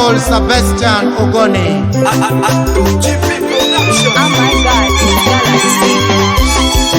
Honorable Sebastian Ogoni. Oh my God, it's Galaxy.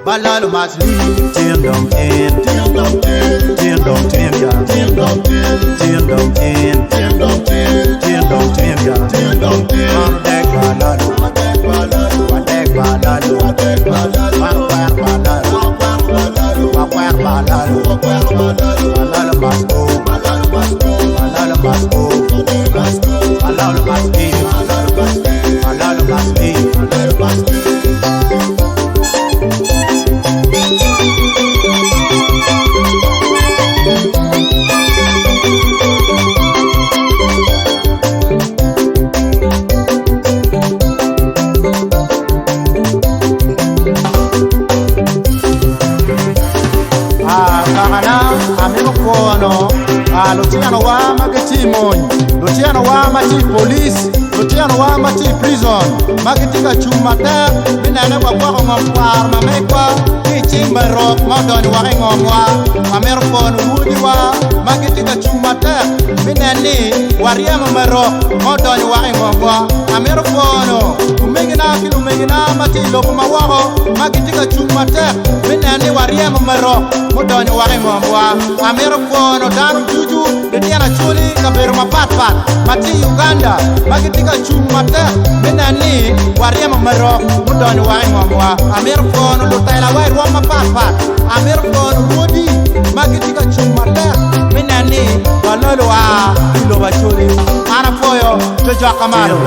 Balalo must leave. Tim dom tin, tim dom tin, tim dom tin ya, tim dom tin, tim dom tin, tim dom tin, tim dom tin ya, tim dom tin. Mandek balalo, mandek balalo, mandek balalo, mandek balalo, mandek balalo, mandek balalo, mandek balalo. Balalo must go, balalo must go, balalo must go, balalo must leave, balalo must leave, balalo must leave, balalo must leave. Lutiano wa magati monyi, Lutiano wa mati police, Lutiano wa mati prison. Magati ka chumata, binane kwa kwa ngomwar mamekwa, kichimba rock modoni wa ngomwa, amerfon wudi wa magati ka chumata, binane wariya marok modoni wa ngomwa, amerfono umegina mati lopo mawaho, magati ka chumata, binane wariya marok modoni wa ngomwa, amerfono danu juju. Betiana chuli kaberu mapatpat mati Uganda magitika chumata menani wariema maro mudoni wa ngomwa amerfono lutaila wa rwa mapatpat amerfono rudi magitika chumata menani walolo wa ilo bachuli ana foyo jojo kamaro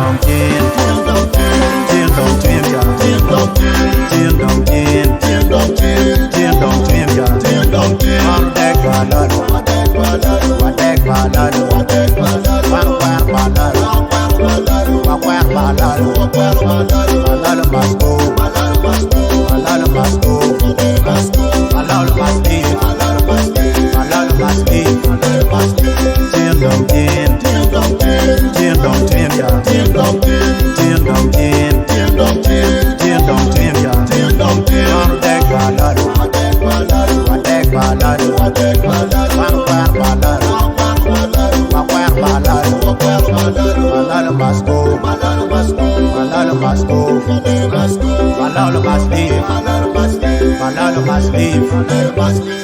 Malalo must leave.